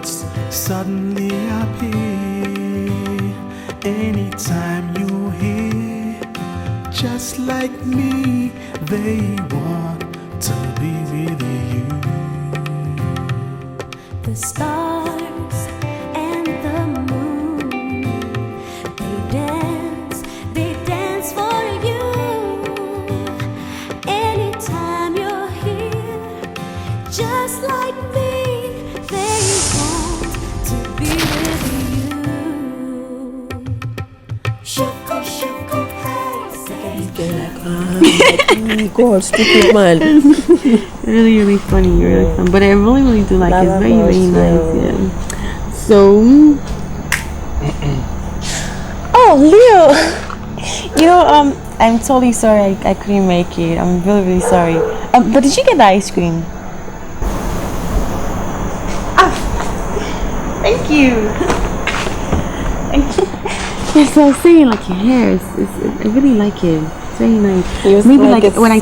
words suddenly appear anytime you hear. Just like me, they want to be with you. The stars and the moon, they dance for you. Anytime you're here, just like me, they want to be with you. Shoko, shoko, hey, God, stupid man. Really funny, really fun. But I really do like it. It's very nice. Yeah. So, oh, Leo, I'm totally sorry I couldn't make it. I'm really sorry. But did you get the ice cream? Thank you. Yes, I was saying, like, your hair I really like it. It's very nice. Maybe like when I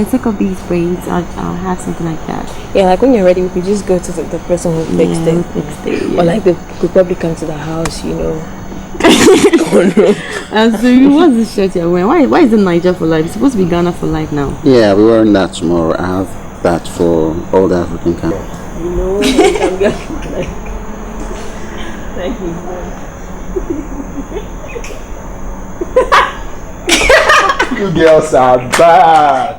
take off these braids, I'll have something like that. Yeah, like when you're ready, we could just go to the person who fixed it. Or like they could probably come to the house, Oh no. So what's this shirt you're wearing? Why is it Niger for life? It's supposed to be Ghana for life now. Yeah, we're wearing that tomorrow. I have that for all the African countries. Thank you. You girls are bad.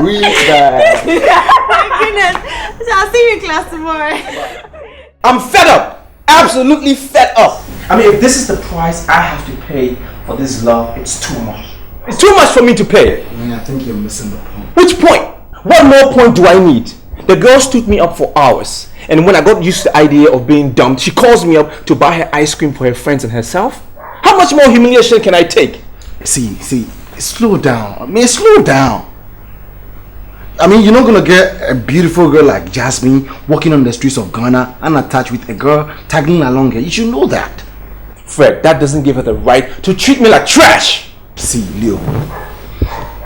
Really bad. My goodness. So I'll see you in class tomorrow. I'm fed up. Absolutely fed up. I mean, if this is the price I have to pay for this love, it's too much. It's too much for me to pay. I think you're missing the point. Which point? What more point do I need? The girl stood me up for hours. And when I got used to the idea of being dumped, she calls me up to buy her ice cream for her friends and herself. How much more humiliation can I take? See, slow down. Slow down. I mean, you're not gonna get a beautiful girl like Jasmine walking on the streets of Ghana unattached with a girl tagging along her. You should know that. Fred, that doesn't give her the right to treat me like trash. See, Leo,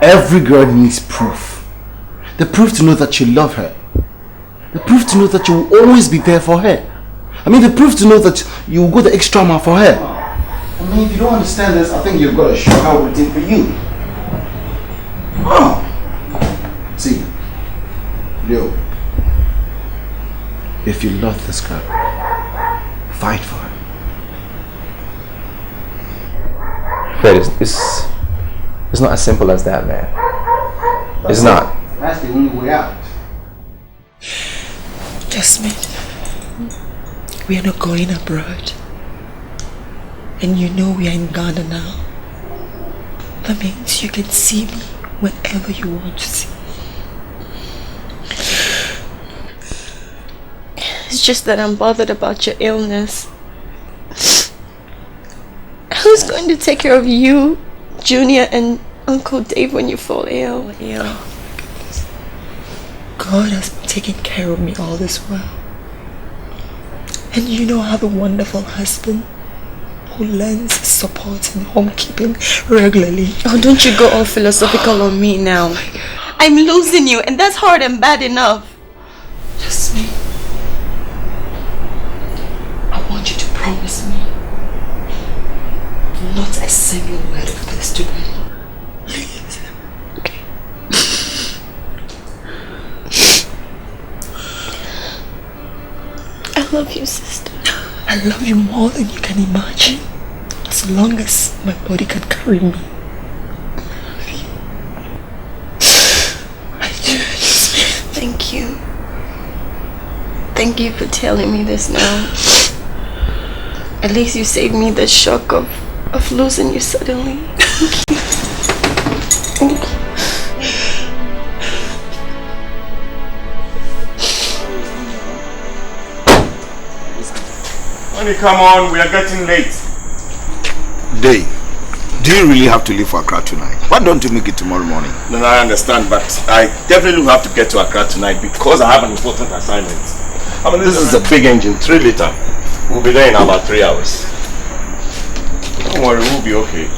every girl needs proof. The proof to know that you love her. The proof to know that you will always be there for her. I mean, the proof to know that you will go the extra mile for her. I mean, if you don't understand this, I think you've got a shock I would think for you. Oh. See, Leo, if you love this girl, fight for her. Fred, it's not as simple as that, man. It's not. That's the only way out. Jasmine, we are not going abroad. And we are in Ghana now. That means you can see me whenever you want to see. It's just that I'm bothered about your illness. Who's going to take care of you, Junior, and Uncle Dave when you fall ill? Oh my goodness. God has been taking care of me all this while. And I have a wonderful husband who lends support and homekeeping regularly. Oh, don't you go all philosophical on me now. Oh my God. I'm losing you, and that's hard and bad enough. Jasmine, I want you to promise me not a single word of this to me. Please. Okay. I love you, sister. I love you more than you can imagine. As long as my body can carry me. I love you. I do. Thank you. Thank you for telling me this now. At least you saved me the shock of losing you suddenly. Thank you. Thank you. Honey, come on, we are getting late. Day, do you really have to leave for Accra tonight? Why don't you make it tomorrow morning? No, I understand, but I definitely will have to get to Accra tonight because I have an important assignment. I mean, this is a big engine, 3 liter. We'll be there in about 3 hours. Don't worry, we'll be okay.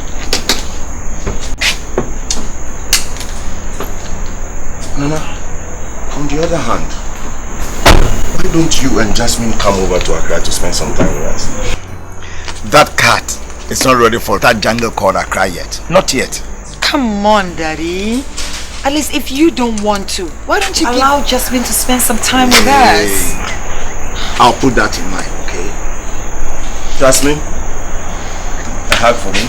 Nana, on the other hand, Why don't you and Jasmine come over to Accra to spend some time with us? That cat is not ready for that jungle called Accra yet. Not yet. Come on, Daddy. At least if you don't want to, why don't you allow Jasmine to spend some time with us? I'll put that in mind, okay? Jasmine, a hug for me.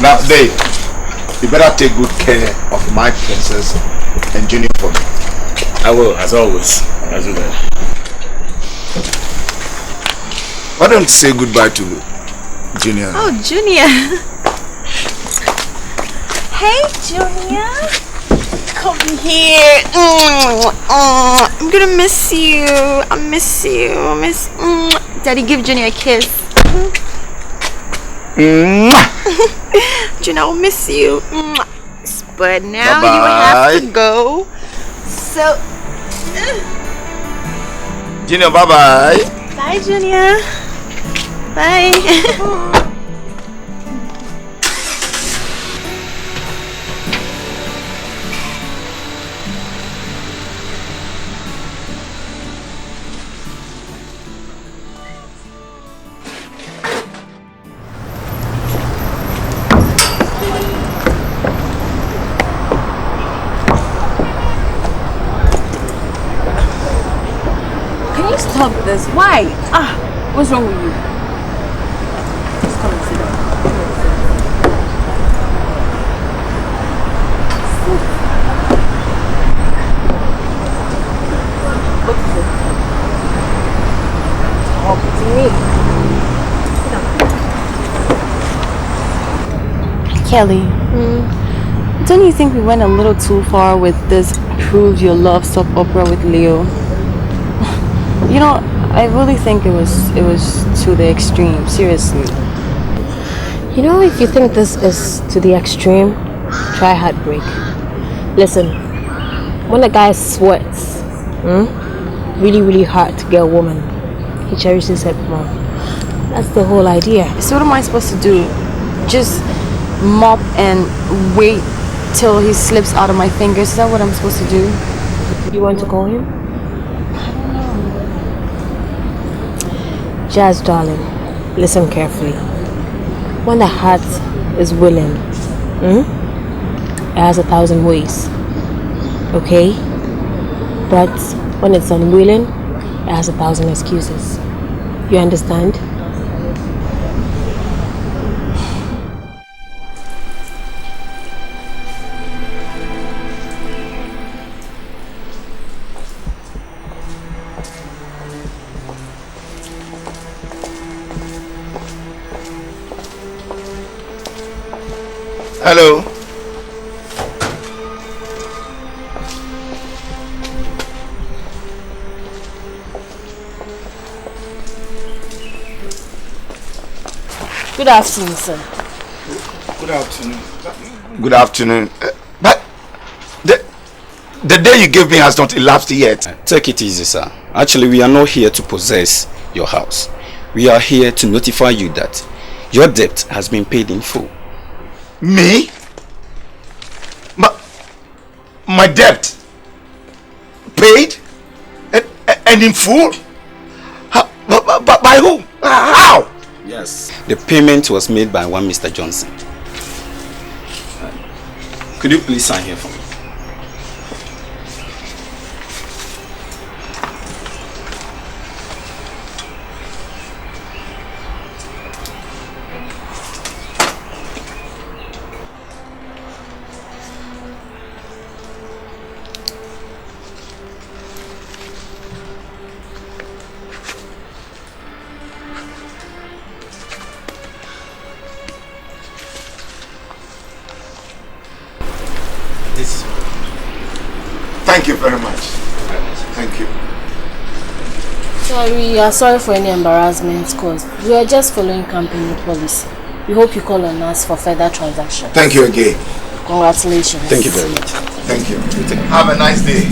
Now, Dave, you better take good care of my princess and Junior for me. I will, as always. As you will. Why don't you say goodbye to Junior? Oh, Junior. Hey, Junior. Come here. I'm gonna miss you. I miss you. Daddy, give Junior a kiss. Junior, I'll miss you. But now you have to go. So, Junior, bye-bye. bye, Junior. Bye. Stop this. Why? What's wrong with you? Just come and sit down. Talk to me. Sit down. Kelly, don't you think we went a little too far with this prove your love soap opera with Leo? You know, I really think it was to the extreme, seriously. You know, if you think this is to the extreme, try heartbreak. Listen, when a guy sweats, really, really hard to get a woman, he cherishes her more. That's the whole idea. So what am I supposed to do? Just mop and wait till he slips out of my fingers? Is that what I'm supposed to do? You want to call him? Jazz, darling, listen carefully. When the heart is willing, it has 1,000 ways, okay? But when it's unwilling, it has 1,000 excuses. You understand? Hello. Good afternoon, sir. Good afternoon. Good afternoon. But the day you gave me has not elapsed yet. Take it easy, sir. Actually, we are not here to possess your house. We are here to notify you that your debt has been paid in full. Me? My debt? Paid? And in full? By whom? How? Yes. The payment was made by one Mr. Johnson. Could you please sign here for me? Thank you very much. Thank you. We are sorry for any embarrassment caused. We are just following company policy. We hope you call on us for further transactions. Thank you again. Congratulations. Thank you very much. Thank you. Have a nice day.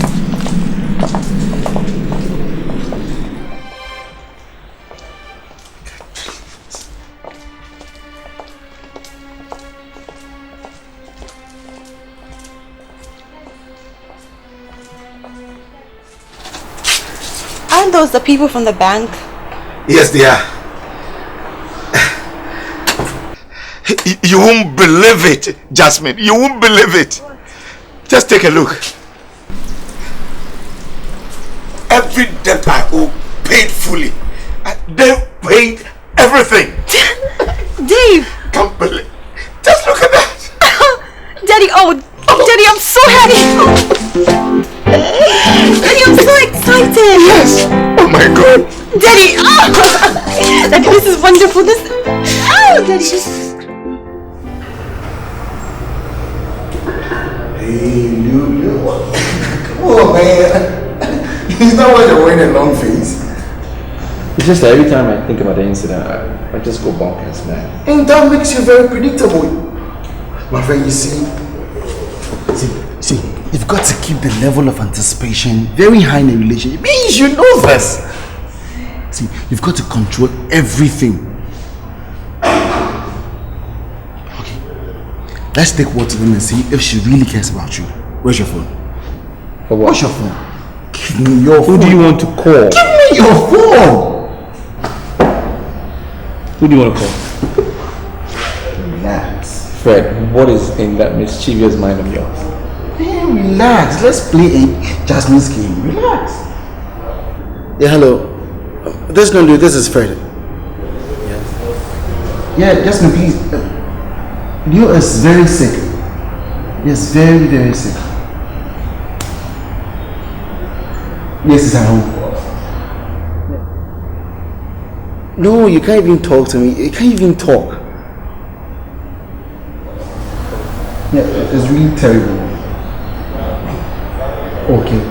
those the people from the bank? Yes, they are. You won't believe it, Jasmine. You won't believe it. Just take a look. Every debt I owe paid fully. They paid everything. Dave! Can't believe. Just look at that. Daddy, Daddy, I'm so happy. Daddy, I'm so excited. Yes. Oh my God. Daddy, Daddy, this is wonderful. Daddy. Hey, Lulu. Come on, man. Is that why you're wearing a long face? It's just that every time I think about the incident, I just go bonkers, man. And that makes you very predictable. My friend, you see, you've got to keep the level of anticipation very high in a relationship. You should know this. See, you've got to control everything. Okay, let's take word to them and see if she really cares about you. Where's your phone? For what? Where's your phone? Give me your phone. Who do you want to call? Give me your phone! Who do you want to call? Relax. Fred, what is in that mischievous mind of yours? Man, relax. Let's play a Jasmine's game. Relax. Yeah, hello. This is Fred. Yes. Yeah, Jasmine, please. Leo is very sick. Yes, very, very sick. Yes, he's at home. No, you can't even talk to me. You can't even talk. Yeah, it's really terrible. Okay.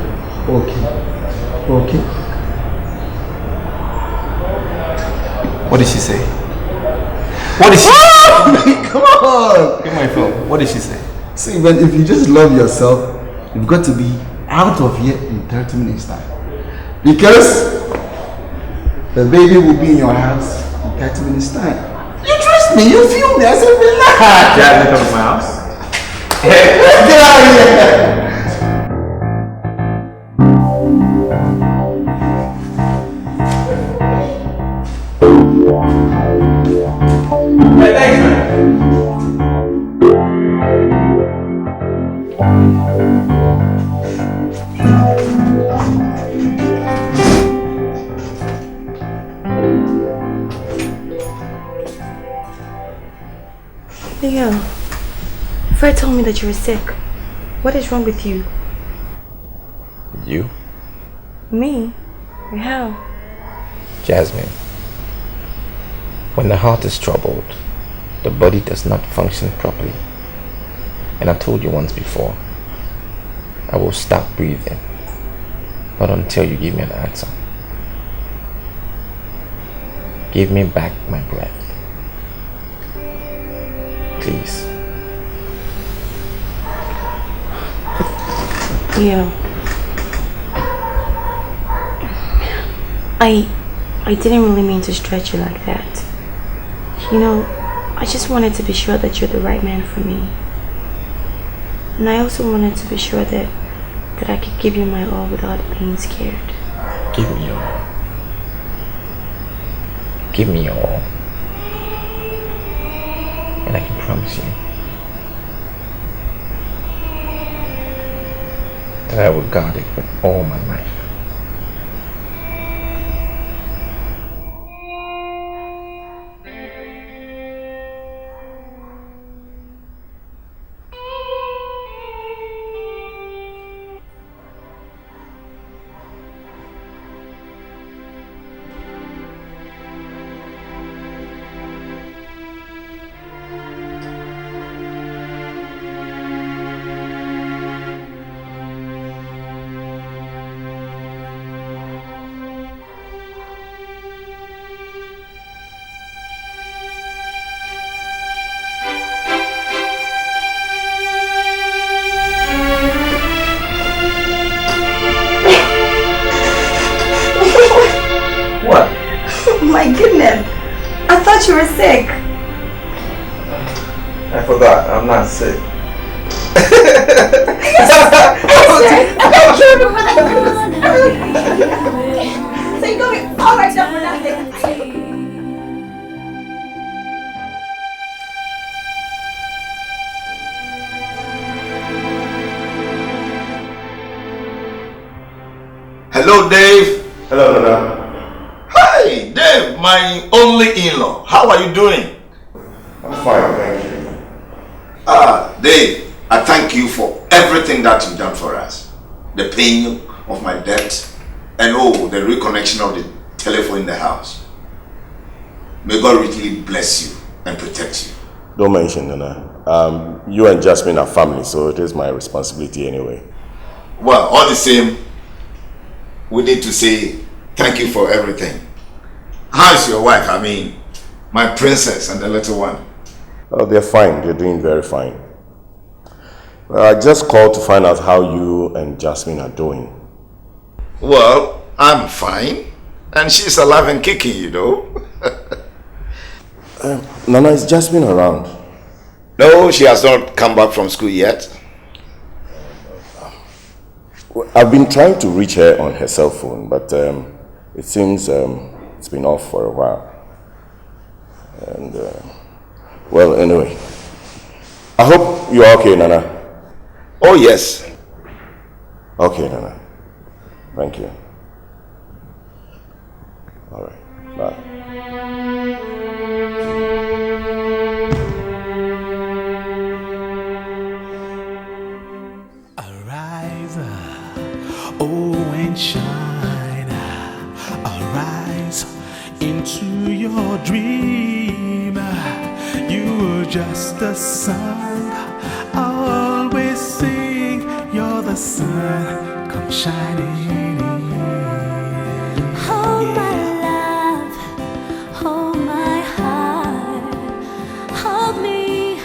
What did she say? What did she say? Come on! Get my phone. What did she say? See, man, if you just love yourself, you've got to be out of here in 30 minutes time. Because the baby will be in your house in 30 minutes time. You trust me, you feel me. I said, relax. Dad, come to my house. Get out of here. Hey, thanks, man. Leo, Fred told me that you were sick. What is wrong with you? You? Me? How? Jasmine, when the heart is troubled, the body does not function properly. And I've told you once before, I will stop breathing, not until you give me an answer. Give me back my breath. Please. Leo, I didn't really mean to stretch you like that. You know, I just wanted to be sure that you're the right man for me. And I also wanted to be sure that I could give you my all without being scared. Give me your all. Give me your all. And I can promise you that I will guard it with all my might. My goodness, I thought you were sick. I forgot, I'm not sick. So you going all right up for nothing. Hello, Dave. Hello, Nana. Hi, Dave, my only in-law. How are you doing? I'm fine, thank you. Dave, I thank you for everything that you've done for us. The paying of my debt and the reconnection of the telephone in the house. May God richly bless you and protect you. Don't mention, Nana. You and Jasmine are family, so it is my responsibility anyway. Well, all the same, we need to say thank you for everything. How's your wife? I mean, my princess and the little one. Oh, they're fine. They're doing very fine. I just called to find out how you and Jasmine are doing. Well, I'm fine. And she's alive and kicking, you know. Nana, is Jasmine around? No, she has not come back from school yet. I've been trying to reach her on her cell phone, but it seems it's been off for a while. And, well, anyway. I hope you're okay, Nana. Oh, yes. Okay, Nana. Thank you. All right. Bye. Arise, oh and shine. Arise into your dream. You were just a song, always sing. You're the sun, come shining in. Hold my love, hold my heart, hold me,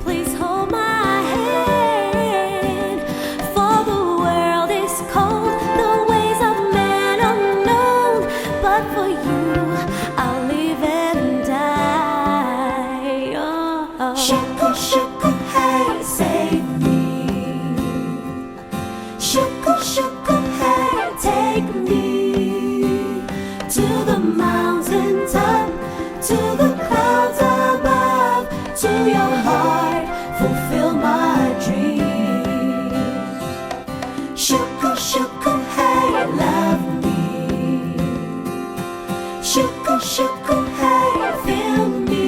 please hold my hand. For the world is cold, the ways of man unknown, but for you I'll live and die. Oh. Shuku shuku hey, save me. Shuku shuku hey, take me to the mountain top, to the clouds above, to your heart, fulfill my dreams. Shuku shuku hey, love me. Shuku shuku hey, feel me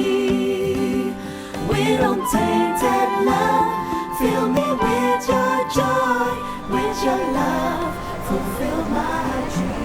with untainted love. Fill me with your joy, with your love, fulfill my dreams.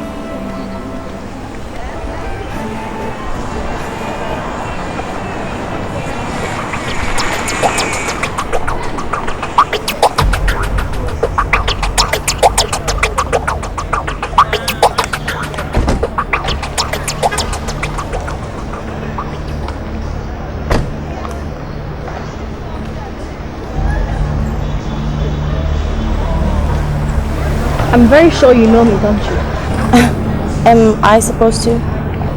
I'm very sure you know me, don't you? Am I supposed to?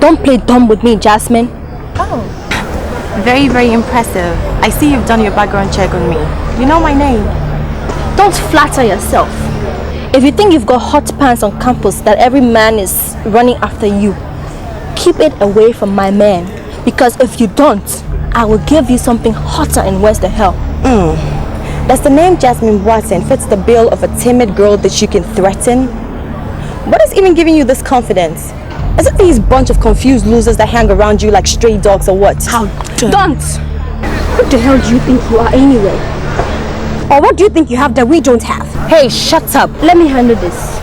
Don't play dumb with me, Jasmine. Oh. Very, very impressive. I see you've done your background check on me. You know my name. Don't flatter yourself. If you think you've got hot pants on campus that every man is running after you, keep it away from my man. Because if you don't, I will give you something hotter and worse than hell. Does the name Jasmine Watson fits the bill of a timid girl that you can threaten? What is even giving you this confidence? Is it these bunch of confused losers that hang around you like stray dogs or what? How dare Don't! Who the hell do you think you are anyway? Or what do you think you have that we don't have? Hey, shut up! Let me handle this.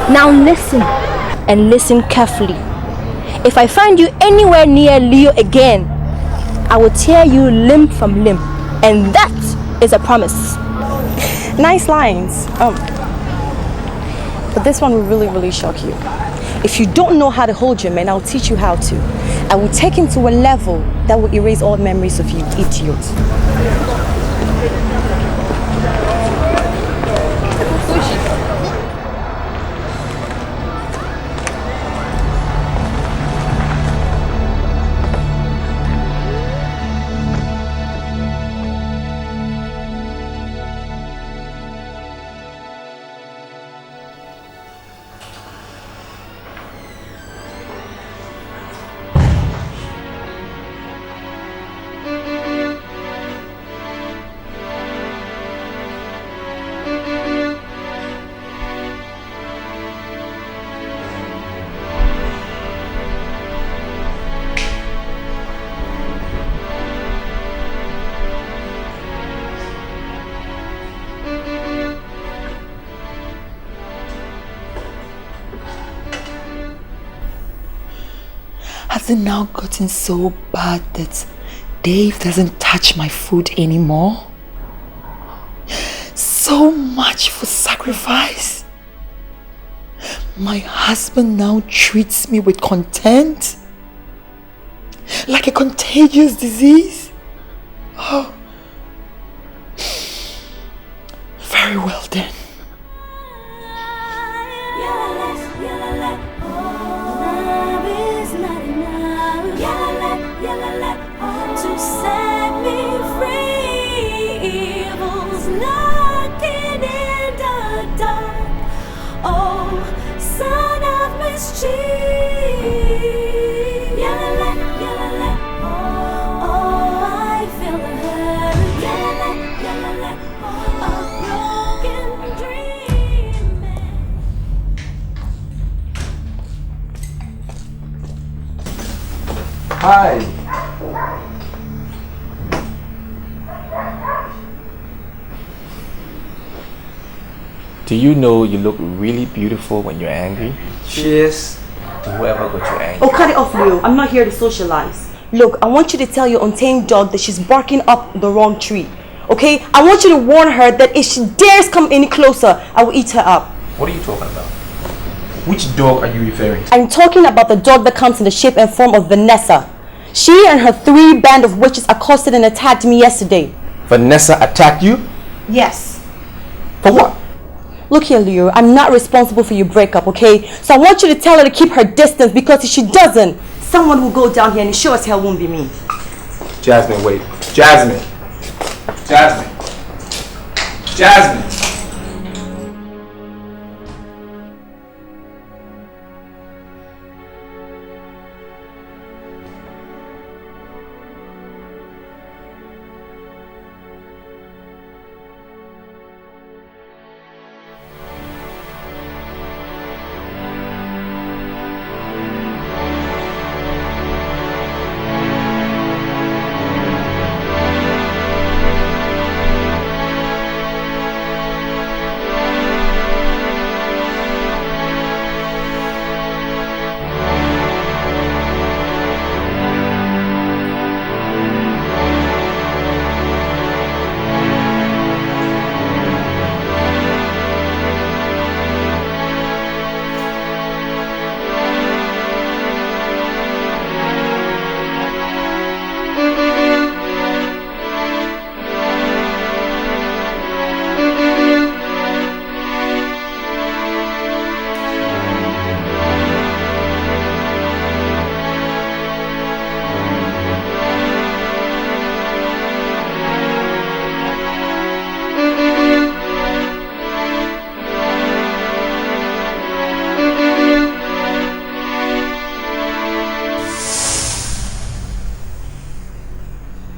Now listen, and listen carefully. If I find you anywhere near Leo again, I will tear you limb from limb. And that is a promise. Nice lines. But this one will really, really shock you. If you don't know how to hold your man, I'll teach you how to. I will take him to a level that will erase all memories of you, idiot. it now gotten so bad that Dave doesn't touch my food anymore? So much for sacrifice. My husband now treats me with contempt, like a contagious disease. Oh, very well then. To set me free, evil's knocking in the dark. Oh, son of mischief. Oh, I feel the hurt. A broken dream. Hi. Do you know you look really beautiful when you're angry? Cheers to whoever got you angry. Oh, cut it off, Leo. I'm not here to socialize. Look, I want you to tell your untamed dog that she's barking up the wrong tree. Okay? I want you to warn her that if she dares come any closer, I will eat her up. What are you talking about? Which dog are you referring to? I'm talking about the dog that comes in the shape and form of Vanessa. She and her 3 band of witches accosted and attacked me yesterday. Vanessa attacked you? Yes. For what? Look here, Leo, I'm not responsible for your breakup, okay? So I want you to tell her to keep her distance, because if she doesn't, someone will go down here and it sure as hell won't be me. Jasmine, wait. Jasmine. Jasmine. Jasmine.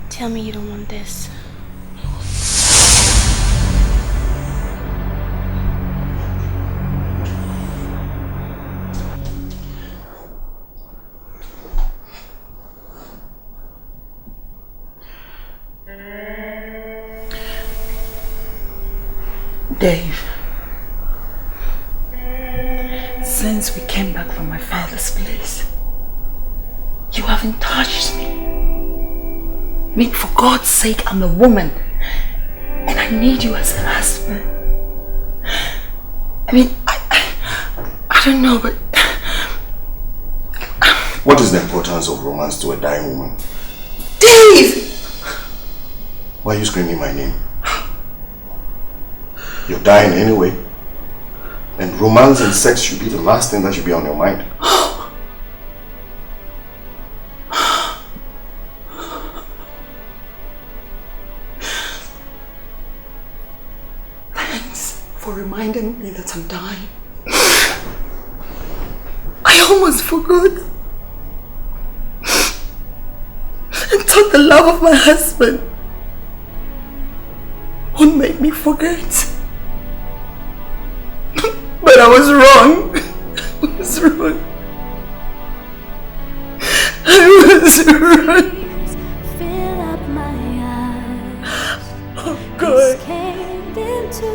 Tell me you don't want this. Dave, since we came back from my father's place, you haven't touched me. I mean, for God's sake, I'm a woman, and I need you as a husband. I mean, I don't know, but... What is the importance of romance to a dying woman? Dave! Why are you screaming my name? You're dying anyway. And romance and sex should be the last thing that should be on your mind. Thanks for reminding me that I'm dying. I almost forgot. I thought the love of my husband would make me forget. But I was wrong. I was wrong. I was wrong. Fill up my eyes. Oh God. Caved into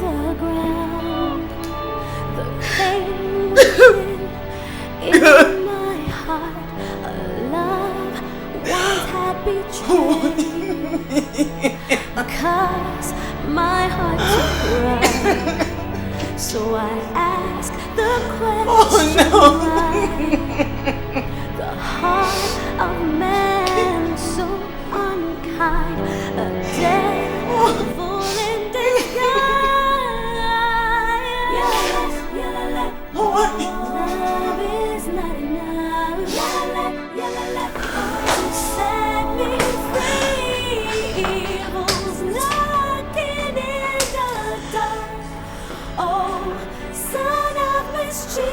the ground. The pain within in my heart. A betrayed. Cause my heart's a cry. So I ask the question why the heart of man so unkind, a devil in disguise. Love is not enough to set me free. Evil's knocking in the dark. Oh, son of mischief.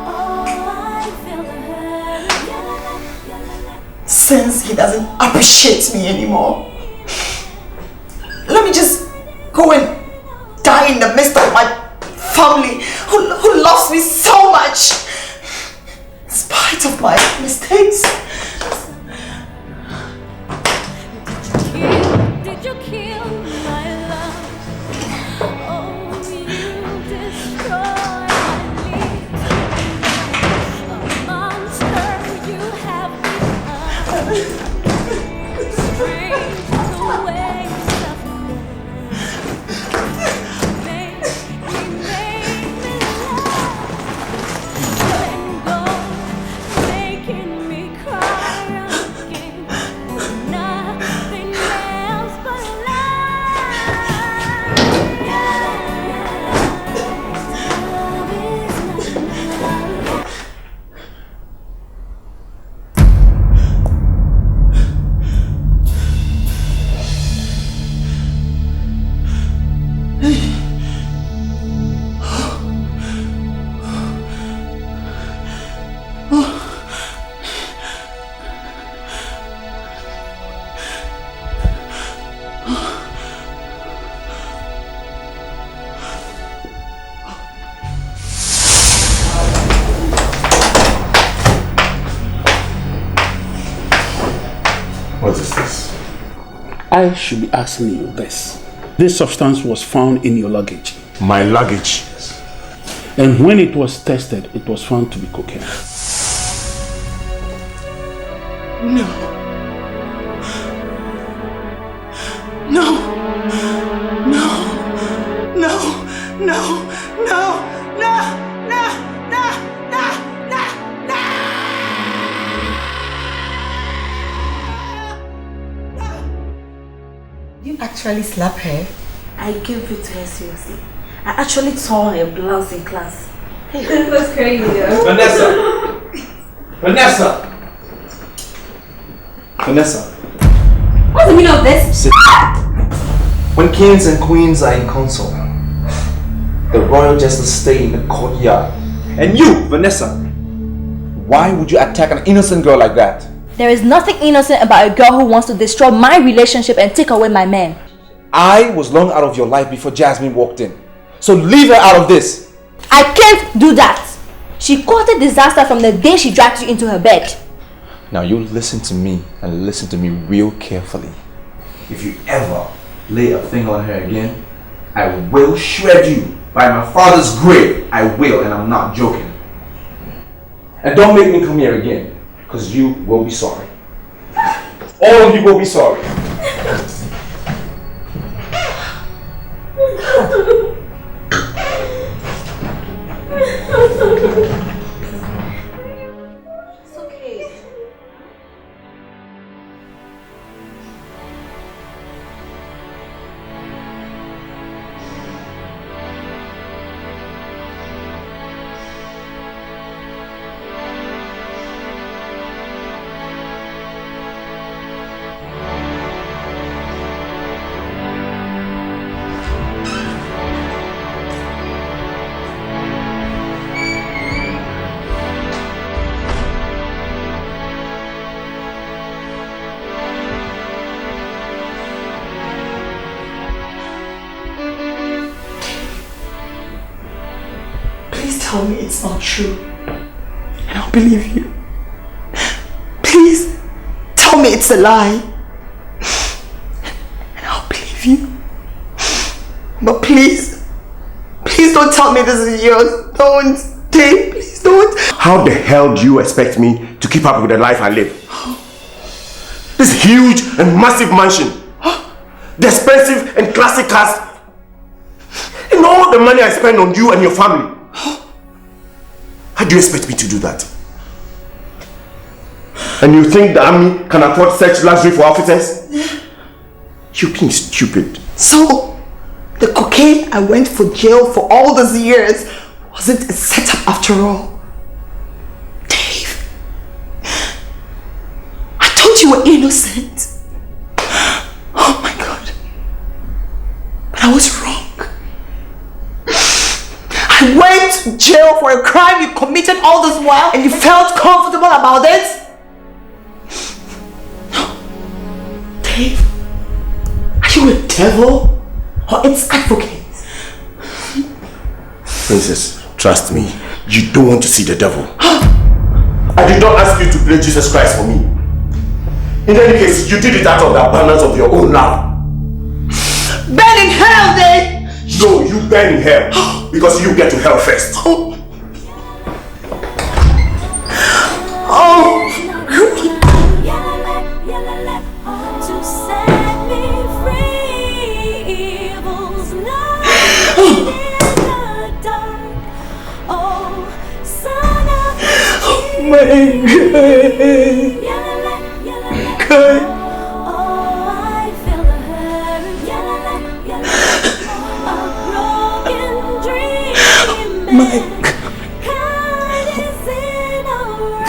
Oh, I feel the hurt. Since he doesn't appreciate me anymore, let me just go and die in the midst of my family who loves me so much, in spite of my mistakes. Did you kill my love? Oh, you destroyed me. A monster you have become. Strange the ways of man. Make me laugh. Then go, making me cry again. Nothing else but love. Love is not enough. What is this? I should be asking you this. This substance was found in your luggage. My luggage. And when it was tested, it was found to be cocaine. No. No. No. No. No. No. No. No. No. No. No. You actually slapped her? I gave it to her seriously. I actually tore her blouse in class. Hey, That's crazy, though. Vanessa. What's the meaning of this? Sit. When kings and queens are in council, the royal justice stay in the courtyard. And you, Vanessa, why would you attack an innocent girl like that? There is nothing innocent about a girl who wants to destroy my relationship and take away my man. I was long out of your life before Jasmine walked in. So leave her out of this. I can't do that. She caused a disaster from the day she dragged you into her bed. Now you listen to me and listen to me real carefully. If you ever lay a finger on her again, I will shred you by my father's grave. I will, and I'm not joking. And don't make me come here again, because you will be sorry. All of you will be sorry. it's okay. Tell me it's not true, and I'll believe you. Please, tell me it's a lie, and I'll believe you. But please don't tell me this is yours. Don't, Dave, please don't. How the hell do you expect me to keep up with the life I live? This huge and massive mansion, the expensive and classic cars, and all the money I spend on you and your family. How do you expect me to do that? And you think the army can afford such luxury for officers? You're being stupid. So, the cocaine I went for jail for all those years wasn't a setup after all. Dave, I thought you were innocent. Oh my God. But I was wrong. I went to jail for a crime you committed all this while and you felt comfortable about it? No. Dave, are you a devil or its advocate? Princess, trust me, you don't want to see the devil. I did not ask you to play Jesus Christ for me. In any case, you did it out of the abundance of your own love. Burn in hell then! No, you burn in hell because you get to hell first. Oh. My God. My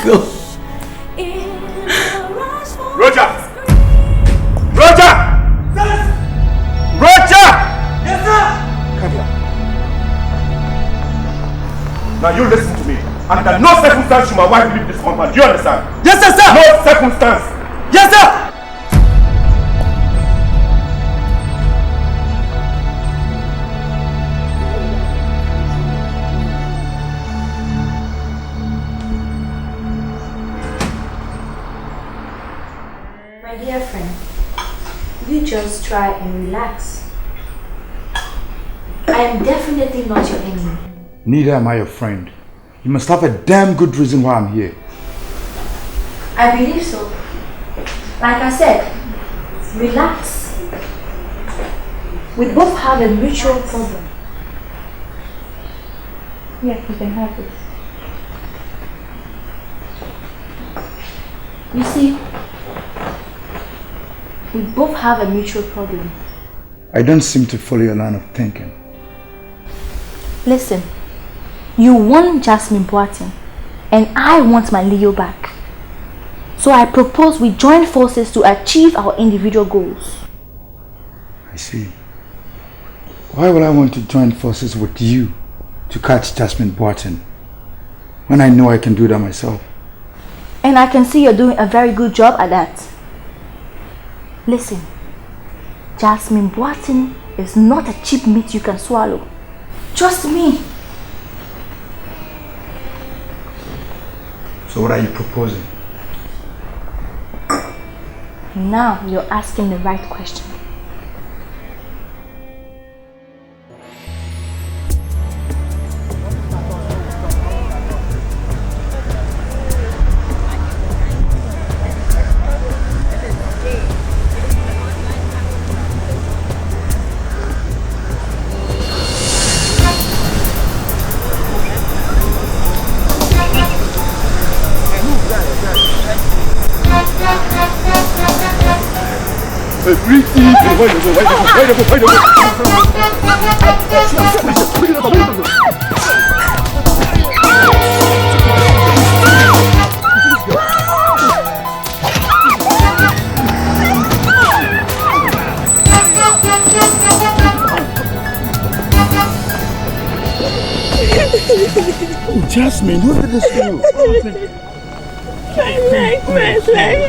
God. Roger! Roger! Roger! Yes, sir! Come here. Now you listen to me. Under no circumstance should my wife leave this compound. Do you understand? Yes, sir! No circumstance. Yes, sir! My dear friend, you just try and relax. I am definitely not your enemy. Neither am I your friend. You must have a damn good reason why I'm here. I believe so. Like I said, relax. We both have a mutual problem. Yeah, you can have it. You see, we both have a mutual problem. I don't seem to follow your line of thinking. Listen, you want Jasmine Boateng, and I want my Leo back. So I propose we join forces to achieve our individual goals. I see. Why would I want to join forces with you to catch Jasmine Boateng when I know I can do that myself? And I can see you're doing a very good job at that. Listen, Jasmine Boateng is not a cheap meat you can swallow. Trust me. So what are you proposing? Now you're asking the right question. Jasmine, what did this do? My leg.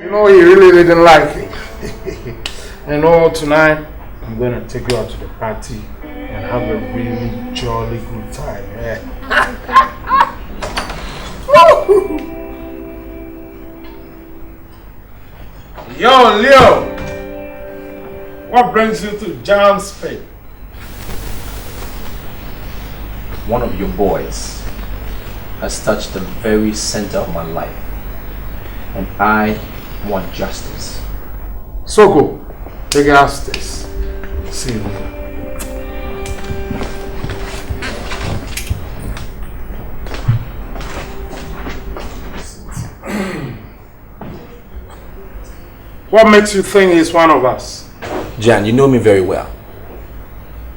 You know, he really didn't like it. You know, tonight I'm going to take you out to the party and have a really jolly good time. Yeah. Yo, Leo! What brings you to John's Spade? One of your boys has touched the very center of my life, and I want justice. So go. Take it upstairs. See you later. What makes you think he's one of us? Jan, you know me very well.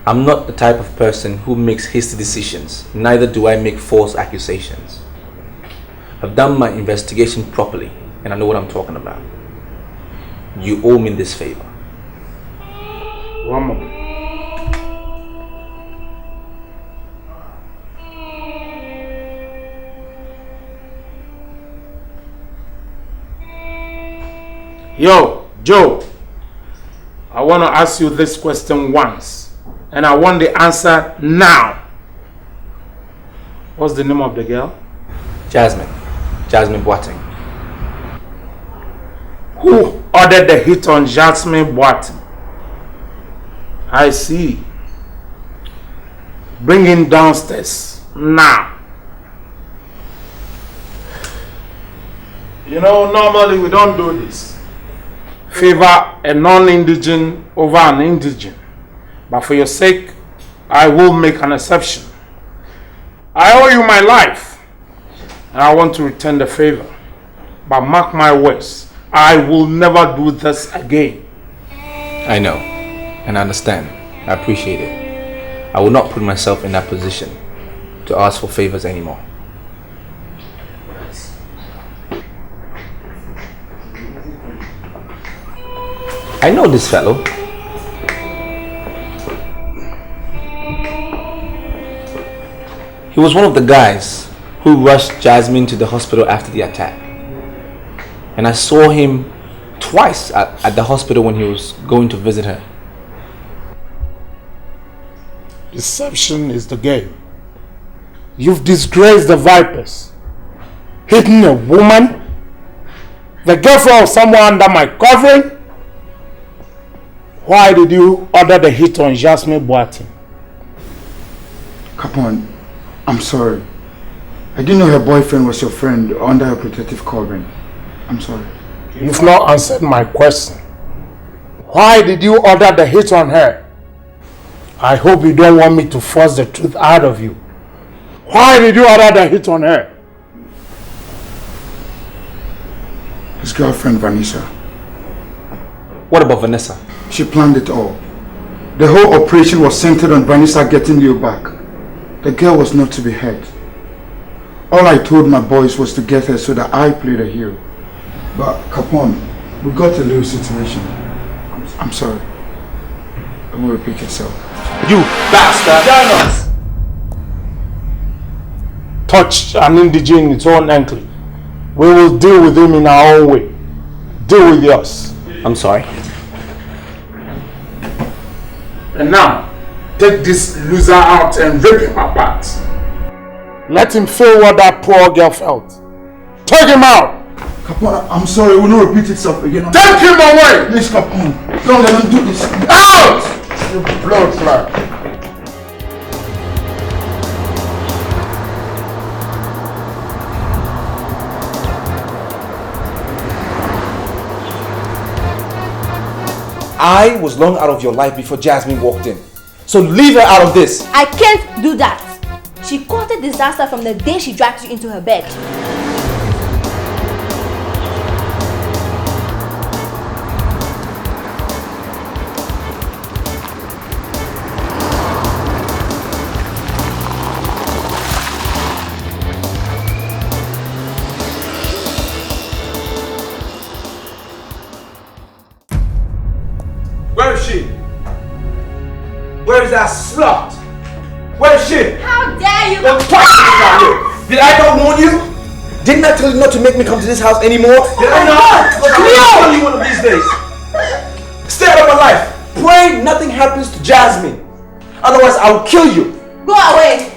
I'm not the type of person who makes hasty decisions. Neither do I make false accusations. I've done my investigation properly, and I know what I'm talking about. You owe me this favor. One moment. Yo, Joe, I want to ask you this question once, and I want the answer now. What's the name of the girl? Jasmine Boateng. Who ordered the hit on Jasmine Boateng? I see. Bring him downstairs now. You know, normally we don't do this. Favor a non-indigent over an indigent. But for your sake, I will make an exception. I owe you my life, and I want to return the favor. But mark my words, I will never do this again. I know, and I understand. I appreciate it. I will not put myself in that position to ask for favors anymore. I know this fellow. He was one of the guys who rushed Jasmine to the hospital after the attack. And I saw him twice at the hospital when he was going to visit her. Deception is the game. You've disgraced the Vipers. Hitting a woman, the girlfriend of someone under my covering. Why did you order the hit on Jasmine Boateng? Capone, I'm sorry. I didn't know her boyfriend was your friend under her protective covering. I'm sorry. You've not answered my question. Why did you order the hit on her? I hope you don't want me to force the truth out of you. Why did you order the hit on her? His girlfriend, Vanessa. What about Vanessa? She planned it all. The whole operation was centered on Vanessa getting Leo back. The girl was not to be hurt. All I told my boys was to get her so that I played a hero. But Capone, we got a little situation. I'm sorry. I won't repeat yourself. You bastard! Touch an indigent in its own ankle. We will deal with him in our own way. Deal with yours. I'm sorry. And now, take this loser out and rip him apart. Let him feel what that poor girl felt. Take him out! Capone, I'm sorry, we'll not repeat itself again. Take him away! Please, Capone, don't let him do this. Out! You blood flag. I was long out of your life before Jasmine walked in. So leave her out of this. I can't do that. She caused a disaster from the day she dragged you into her bed. Where is she? Where is that slut? Where is she? How dare you? Don't touch me down here. Did I not warn you? Didn't I tell you not to make me come to this house anymore? Did I not? I'll kill you one of these days. Stay out of my life. Pray nothing happens to Jasmine. Otherwise, I'll kill you. Go away.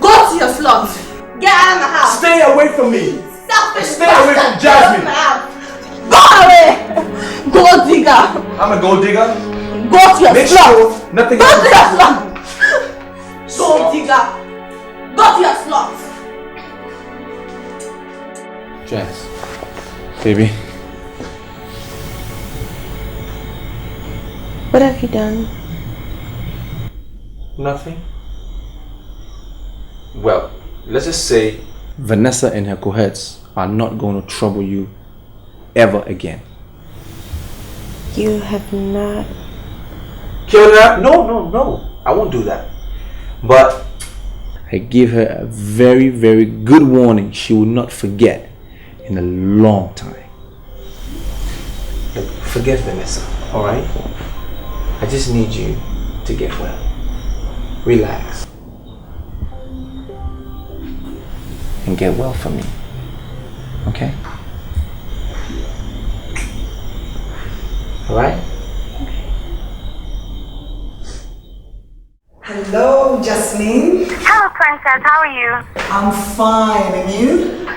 Go to your slot. Get out of my house. Stay away from me. Selfish. Stay away from Jasmine. Go away. Gold digger. I'm a gold digger. Go to your Make slot. sure nothing Go to your happens. slot. Gold digger. Go to your slot. Jazz. Baby. What have you done? Nothing. Well, let's just say Vanessa and her cohorts are not going to trouble you ever again. You have not... Kill her? No. I won't do that. But I gave her a very, very good warning she will not forget in a long time. Look, forget Vanessa, alright? I just need you to get well. Relax. And get well for me. Okay? Alright? Hello, Jasmine. Hello, Princess. How are you? I'm fine, and you?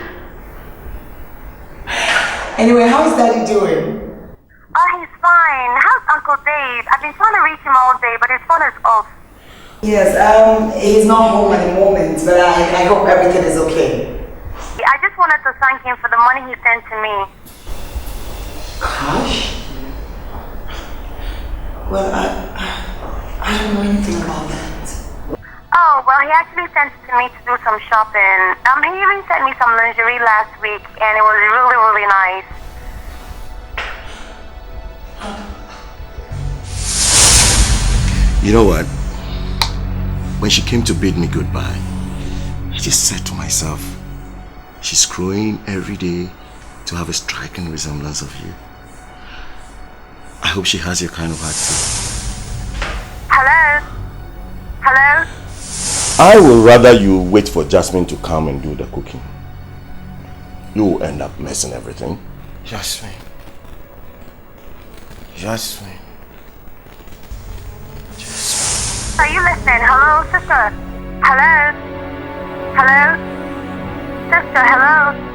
Anyway, how's Daddy doing? Oh, he's fine. How's Uncle Dave? I've been trying to reach him all day, but his phone is off. Yes, he's not home at the moment, but I hope everything is okay. I just wanted to thank him for the money he sent to me. Gosh. Well, I don't know anything about that. Oh, well, he actually sent it to me to do some shopping. He even sent me some lingerie last week, and it was really, really nice. You know what? When she came to bid me goodbye, I just said to myself, she's growing every day to have a striking resemblance of you. I hope she has your kind of heart too. Hello? Hello? I will rather you wait for Jasmine to come and do the cooking. You will end up messing everything. Jasmine. Are you listening? Hello, sister? Hello? Hello? Sister, hello?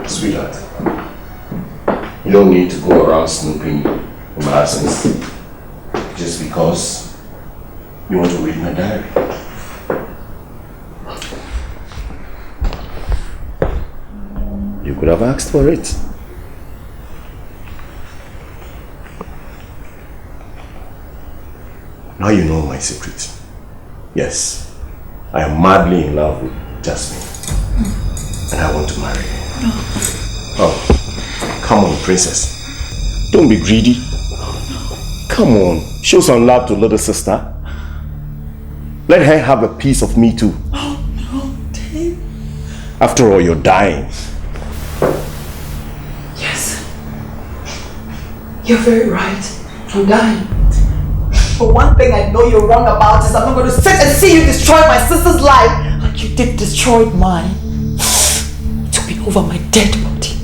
Sweetheart, you don't need to go around snooping in my absence just because you want to read my diary. You could have asked for it. Now you know my secret. Yes, I am madly in love with Jasmine, and I want to marry her. Oh, come on, princess. Don't be greedy. Come on, show some love to little sister. Let her have a piece of me too. Oh, no, Dave. After all, you're dying. Yes. You're very right. I'm dying. But one thing I know you're wrong about is I'm not going to sit and see you destroy my sister's life like you did destroy mine. To be over my dead body.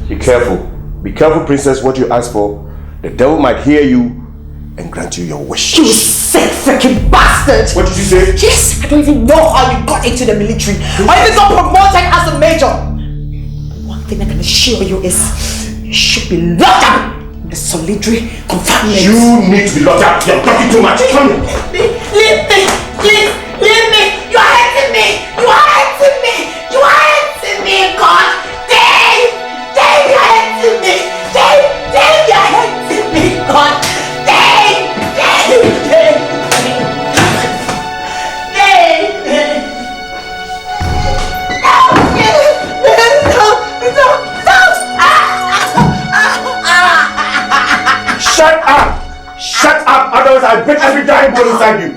Be careful. Be careful, princess, what you ask for. The devil might hear you and grant you your wish. You sick freaking bastard! What did you say? Yes! I don't even know how you got into the military. I even got promoted as a major. One thing I can assure you is you should be locked up in the solitary confinement. You need to be locked up. You're talking too much. Come here. Leave me! Please! Leave me! You are hurting me! You are hurting me! You are hurting me, God! Dave! Dave, you are hurting me! Dave! Dave, you are hurting me, God! Dave! Dave! Dave! Shut up! Shut up! Otherwise I'll break every dying bone inside you.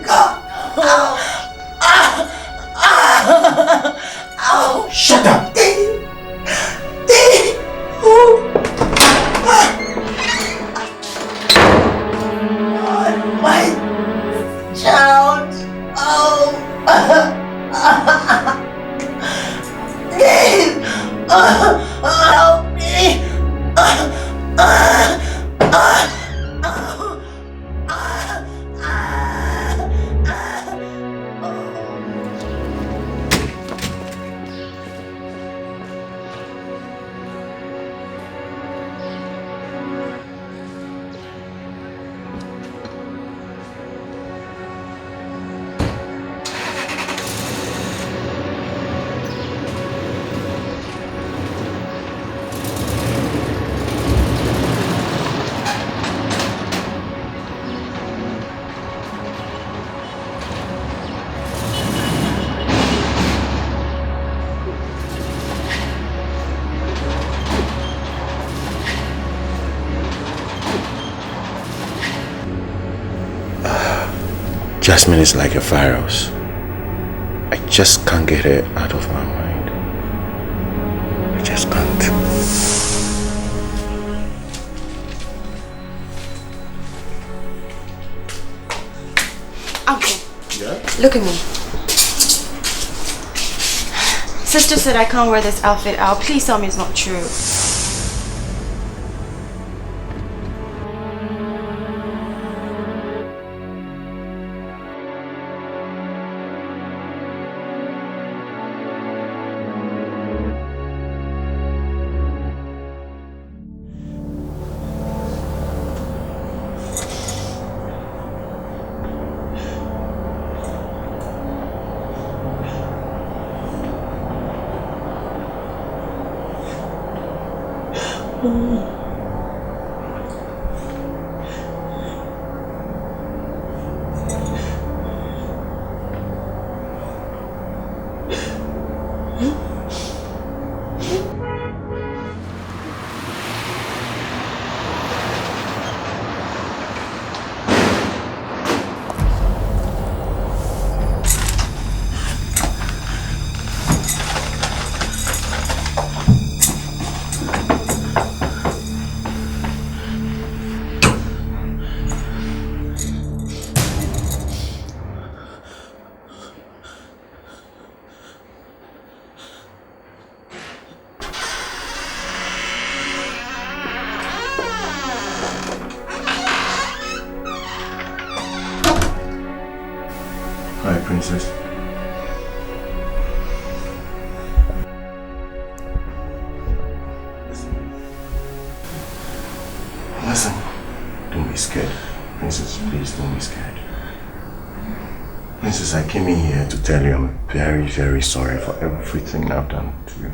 Shut up! My child! Oh! Help me! Jasmine is like a virus. I just can't get her out of my mind. I just can't. Uncle. Yeah? Look at me. Sister said I can't wear this outfit out. Please tell me it's not true. Hi, princess. Listen. Don't be scared. Princess, please don't be scared. Princess, I came in here to tell you I'm very, very sorry for everything I've done to you.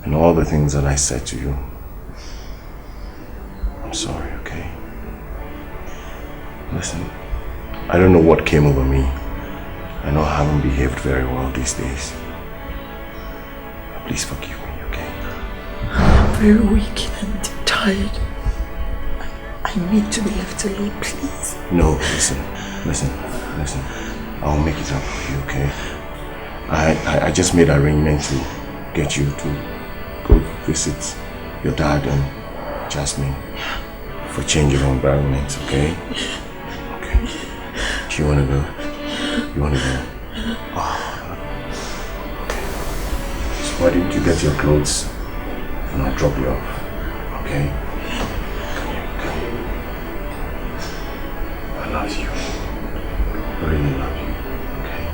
And all the things that I said to you. I'm sorry, okay? Listen, I don't know what came over me. I know I haven't behaved very well these days. Please forgive me, okay? I'm very weak and tired. I need to be left alone, please. No, listen. I'll make it up for you, okay? I just made arrangements to get you to go visit your dad and Jasmine for change of environment, okay? Okay. Do you want to go? You want to go? Oh. Okay. So why didn't you get your clothes and I'll drop you off, okay? Come here. I love you. I really love you, okay?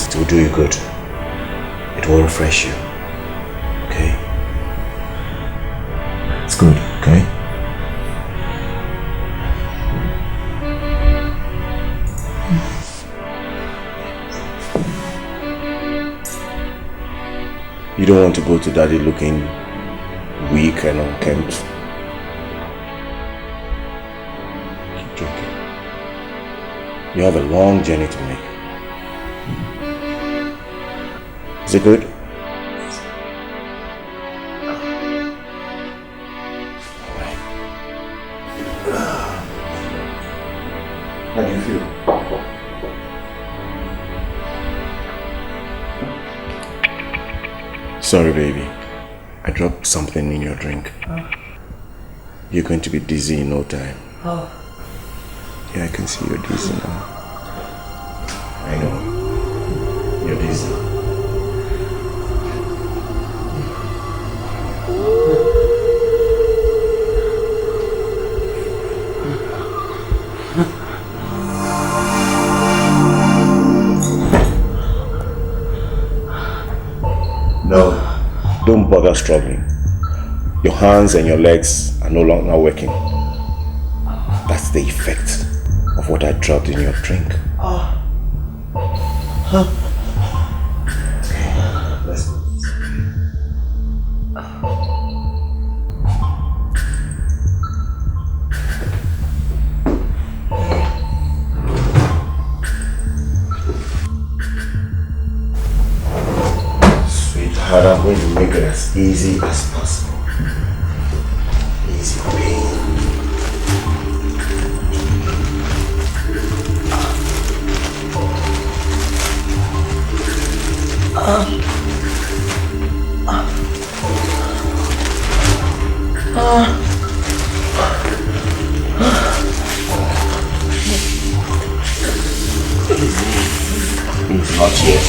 It will do you good. It will refresh you. Okay? It's good, okay? You don't want to go to daddy looking weak and unkempt. Keep drinking. You have a long journey to make. Is it good? How do you feel? Sorry, baby. I dropped something in your drink. Oh. You're going to be dizzy in no time. Oh. Yeah, I can see you're dizzy now. I know. You're dizzy. No, don't bother struggling. Your hands and your legs are no longer working. That's the effect of what I dropped in your drink. Oh. Okay, let's go. Sweetheart, I'm going to make it as easy as possible. Easy pain. It's not yet.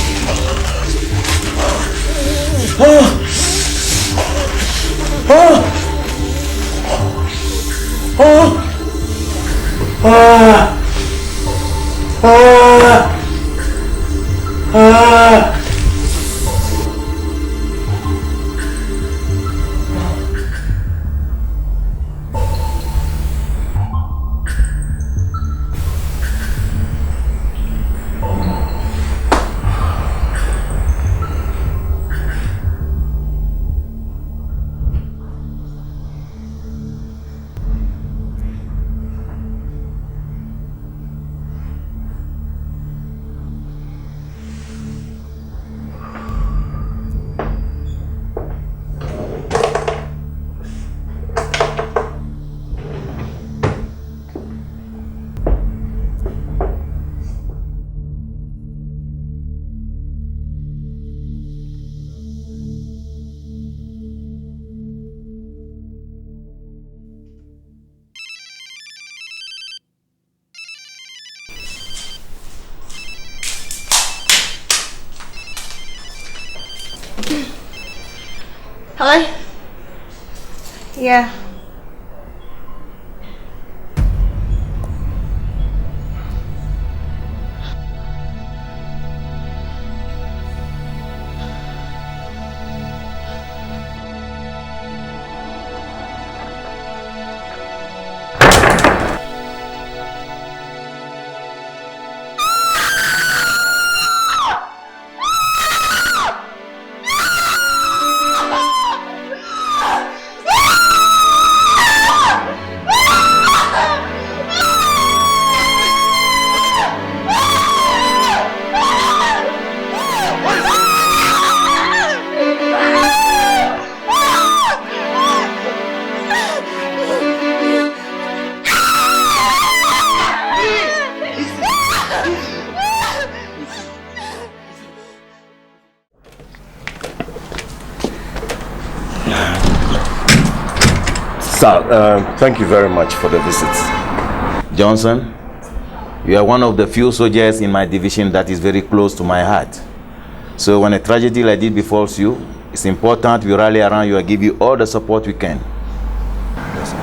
Hello? Yeah. Sir, thank you very much for the visit. Johnson, you are one of the few soldiers in my division that is very close to my heart. So when a tragedy like this befalls you, it's important we rally around you and give you all the support we can. Yes, sir.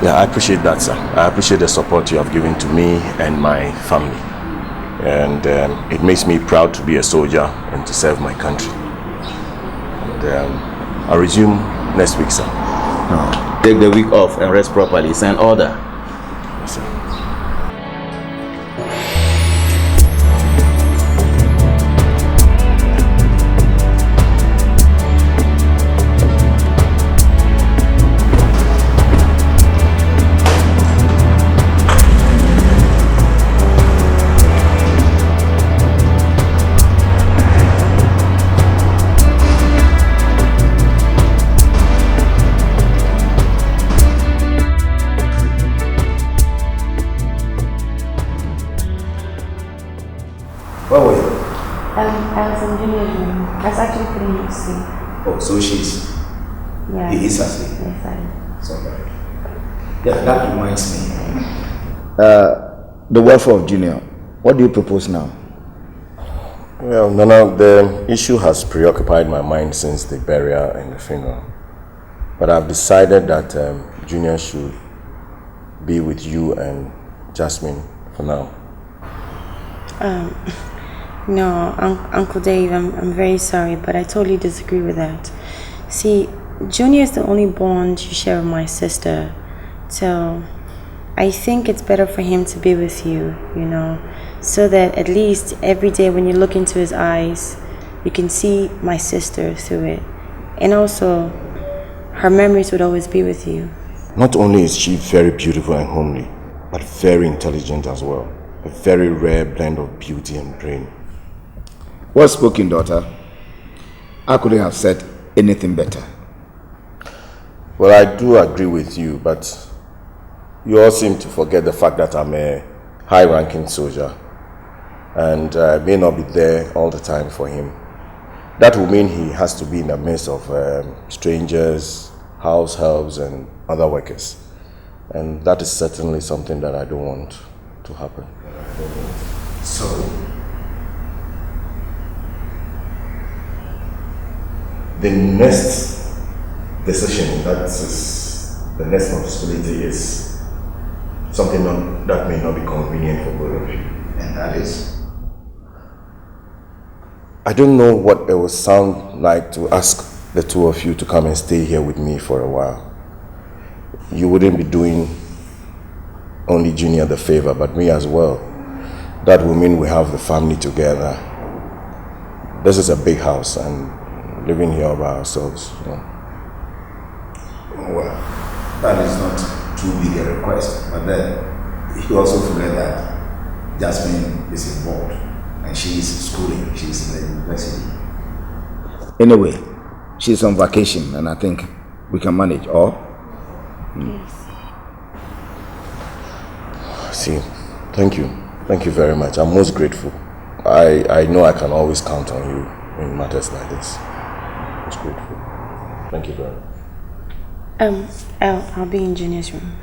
Yeah, I appreciate that, sir. I appreciate the support you have given to me and my family. And it makes me proud to be a soldier and to serve my country. And I'll resume next week, sir. No. Take the week off and rest properly. It's an order. Yes, sir. Where were you? I was in Junior's room. I was actually putting him to sleep. Oh, so she's... Yeah. He is asleep? Yes, I It's alright. Yeah, that reminds me. The welfare of Junior. What do you propose now? Well, Nana, the issue has preoccupied my mind since the burial and the funeral. But I've decided that Junior should be with you and Jasmine for now. No, Uncle Dave, I'm very sorry, but I totally disagree with that. See, Junior is the only bond you share with my sister, so I think it's better for him to be with you, you know, so that at least every day when you look into his eyes, you can see my sister through it. And also, her memories would always be with you. Not only is she very beautiful and homely, but very intelligent as well. A very rare blend of beauty and brain. Well spoken, daughter. I couldn't have said anything better. Well, I do agree with you, but you all seem to forget the fact that I'm a high-ranking soldier and I may not be there all the time for him. That will mean he has to be in the midst of strangers, house helps and other workers. And that is certainly something that I don't want to happen. So, the next decision, that is the next possibility, is something that may not be convenient for both of you. And that is? I don't know what it would sound like to ask the two of you to come and stay here with me for a while. You wouldn't be doing only Junior the favor, but me as well. That will mean we have the family together. This is a big house and living here by ourselves. You know. Well, that is not too big a request, but then you also forget that Jasmine is involved and she is schooling, she is in the university. Anyway, she's on vacation and I think we can manage, or? Yes. See, thank you. Thank you very much. I'm most grateful. I know I can always count on you in matters like this. Most grateful. Thank you very much. I'll be in Junior's room.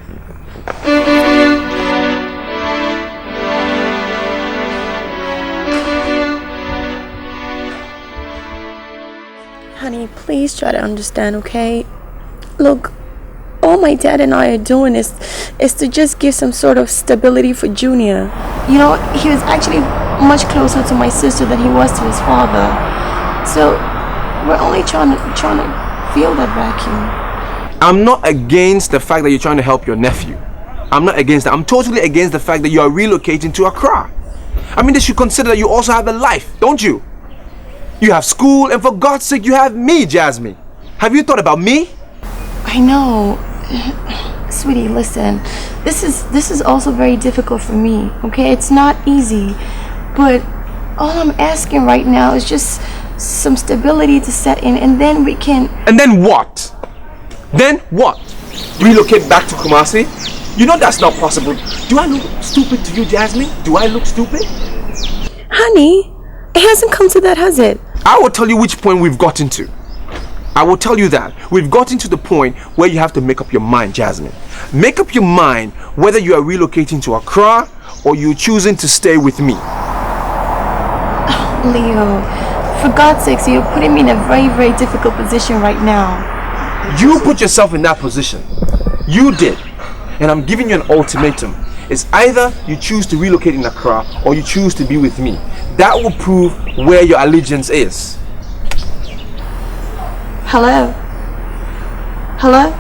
Honey, please try to understand, okay? Look, all my dad and I are doing is to just give some sort of stability for Junior. You know, he was actually much closer to my sister than he was to his father. So we're only trying to fill that vacuum. I'm not against the fact that you're trying to help your nephew. I'm not against that. I'm totally against the fact that you are relocating to Accra. I mean, they should consider that you also have a life, don't you? You have school, and for God's sake, you have me, Jasmine. Have you thought about me? I know. Sweetie, listen. This is also very difficult for me, okay? It's not easy. But all I'm asking right now is just some stability to set in, and then we can... And then what? Then what? Relocate back to Kumasi? You know that's not possible. Do I look stupid to you, Jasmine? Do I look stupid? Honey, it hasn't come to that, has it? I will tell you which point we've gotten to. I will tell you that. We've gotten to the point where you have to make up your mind, Jasmine. Make up your mind whether you are relocating to Accra or you're choosing to stay with me. Leo, for God's sake, you're putting me in a very, very difficult position right now. You put yourself in that position. You did. And I'm giving you an ultimatum. It's either you choose to relocate in Accra or you choose to be with me. That will prove where your allegiance is. Hello? Hello?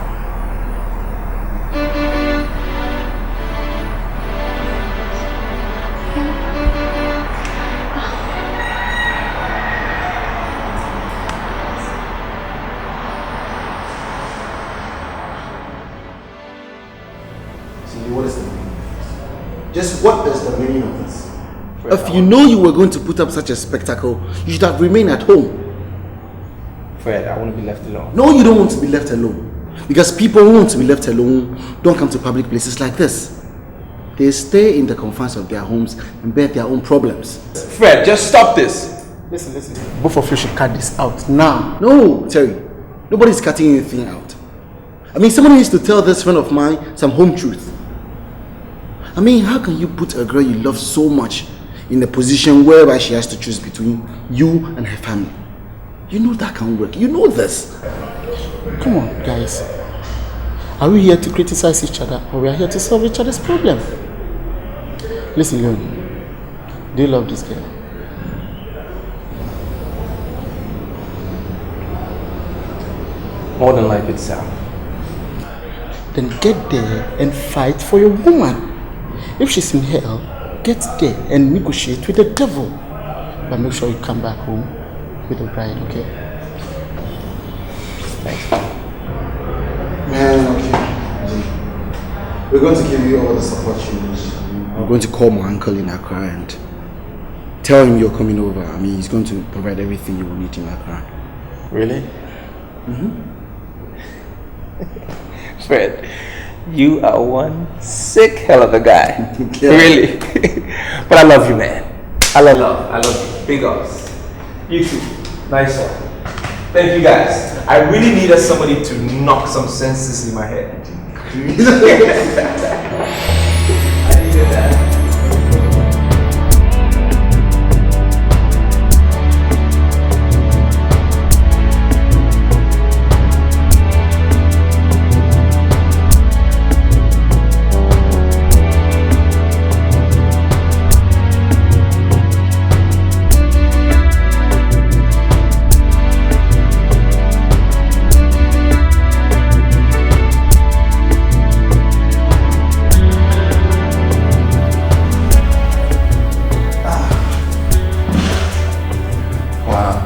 What is the meaning of this? Just what is the meaning of this? If you know you were going to put up such a spectacle, you should have remained at home. Fred, I want to be left alone. No, you don't want to be left alone. Because people who want to be left alone don't come to public places like this. They stay in the confines of their homes and bear their own problems. Fred, just stop this. Listen. Both of you should cut this out now. No, Terry. Nobody's cutting anything out. I mean, someone needs to tell this friend of mine some home truth. I mean, how can you put a girl you love so much in a position whereby she has to choose between you and her family? You know that can't work. You know this. Come on, guys. Are we here to criticize each other or we are here to solve each other's problem? Listen, Leon. Do you love this girl? More than life itself. Then get there and fight for your woman. If she's in hell, get there and negotiate with the devil. But make sure you come back home with a bride, okay? Thanks. Man, okay. We're going to give you all the support you need. I'm going to call my uncle in Accra and tell him you're coming over. I mean, he's going to provide everything you will need in Accra. Really? Mm-hmm. Fred, you are one sick hell of a guy. Really. But I love you, man. I love you. Big ups. You too. Nice one. Thank you, guys. I really needed somebody to knock some senses in my head. I needed that.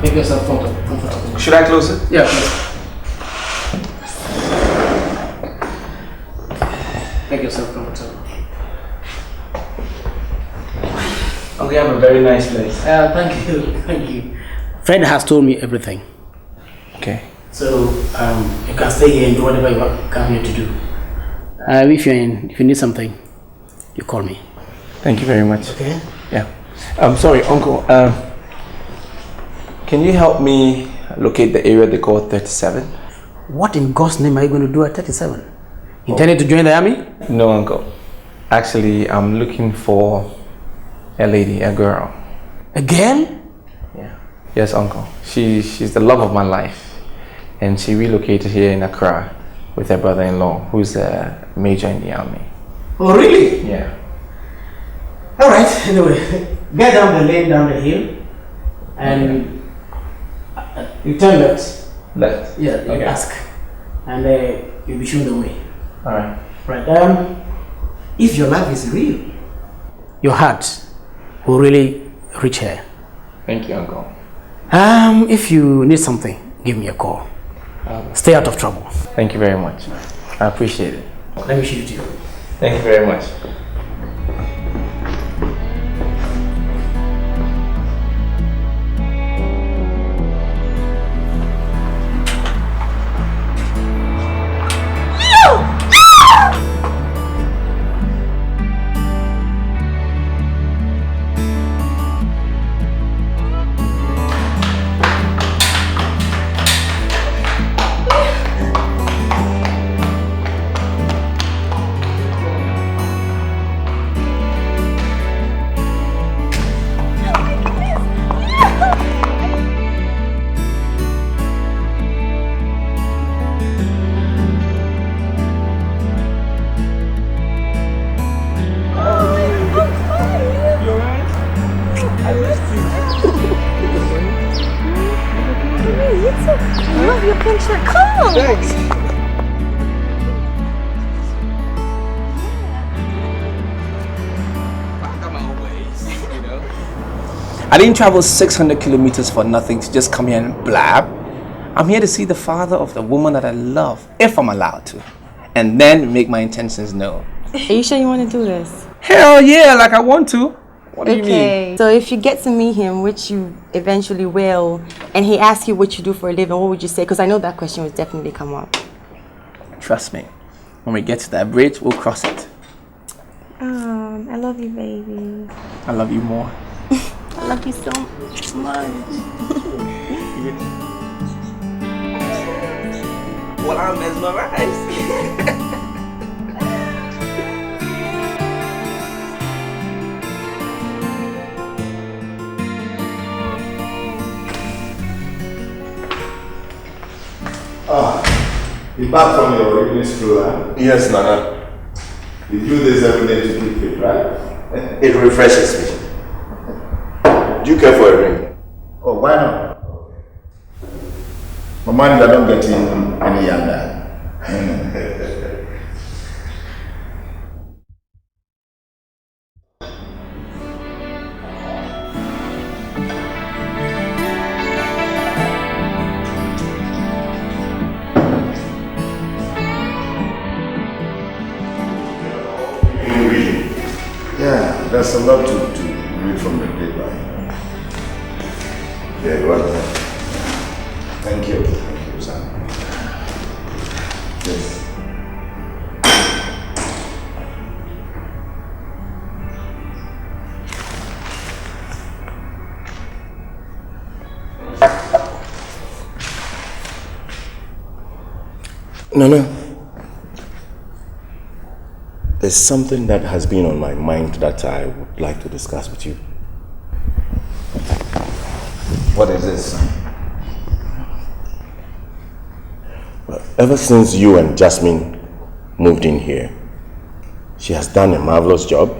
Make yourself comfortable. Should I close it? Yeah, please. Make yourself comfortable. Oh, we have a very nice place. Thank you. Fred has told me everything. Okay. So you can stay here and do whatever you come here to do. If you need something, you call me. Thank you very much. Okay. Yeah. I'm sorry, Uncle. Can you help me locate the area they call 37? What in God's name are you going to do at 37? Intending to join the army? No, Uncle. Actually, I'm looking for a lady, a girl. A girl? Yeah. Yes, Uncle. She's the love of my life. And she relocated here in Accra with her brother-in-law, who's a major in the army. Oh, really? Yeah. All right. Anyway, get down the lane, down the hill, and you turn left. Left? Yeah, you ask. And you'll be shown the way. Alright. Right. If your love is real, your heart will really reach her. Thank you, Uncle. If you need something, give me a call. Stay out of trouble. Thank you very much. I appreciate it. Let me shoot you. Thank you very much. thanks. I didn't travel 600 kilometers for nothing to just come here and blab. I'm here to see the father of the woman that I love, if I'm allowed to, and then make my intentions known. Are you sure you want to do this? Hell yeah, like I want to. What do you mean? Okay, so if you get to meet him, which you eventually will, and he asks you what you do for a living, what would you say? Because I know that question would definitely come up. Trust me, when we get to that bridge, we'll cross it. I love you, baby. I love you more. I love you so much. Well, I'm mesmerized. You back from your evening school, huh? Yes, Nana. You do this every day to keep fit, right? It refreshes me. Do you care for a ring? Oh, why not? My mind, I don't get in any younger. Yeah, there's a lot to read from the paper. Yeah, go ahead. Thank you, son. Yes. No. There's something that has been on my mind that I would like to discuss with you. What is this? Well, ever since you and Jasmine moved in here, she has done a marvelous job.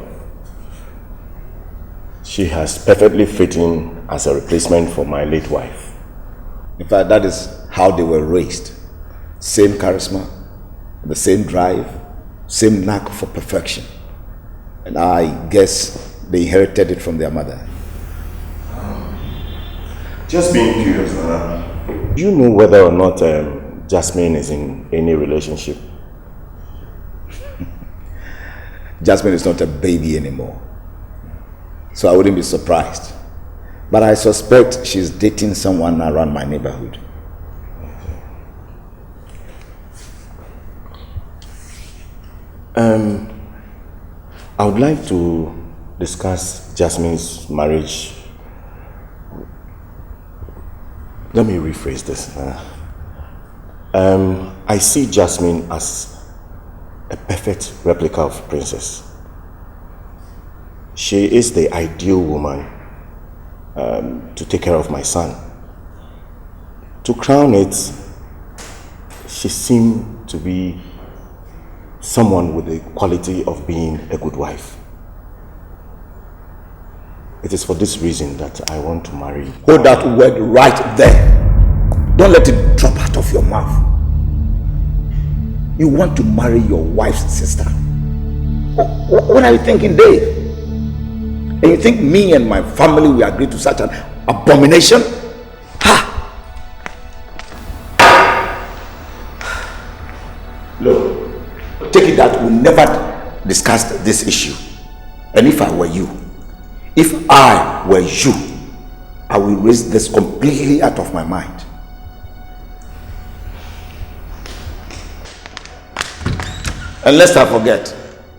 She has perfectly fit in as a replacement for my late wife. In fact, that is how they were raised. Same charisma, the same drive, same knack for perfection. And I guess they inherited it from their mother. Just being curious, do you know whether or not Jasmine is in any relationship? Jasmine is not a baby anymore, so I wouldn't be surprised. But I suspect she's dating someone around my neighborhood. I would like to discuss Jasmine's marriage. Let me rephrase this. I see Jasmine as a perfect replica of Princess. She is the ideal woman to take care of my son. To crown it, she seemed to be someone with the quality of being a good wife. It is for this reason that I want to marry. Hold that word right there. Don't let it drop out of your mouth. You want to marry your wife's sister. What are you thinking, Dave? And you think me and my family will agree to such an abomination? Ha! Look, take it that we never discussed this issue. And if I were you, I will raise this completely out of my mind. And lest I forget,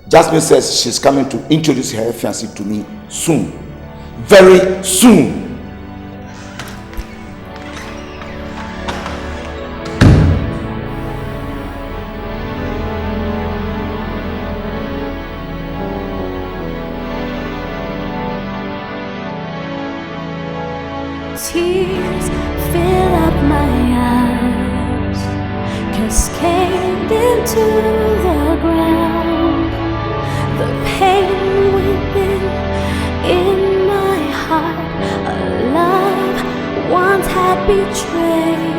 Jasmine says she's coming to introduce her fiancé to me soon. Very soon. Tears fill up my eyes, cascade into the ground. The pain within, in my heart, a love once had betrayed.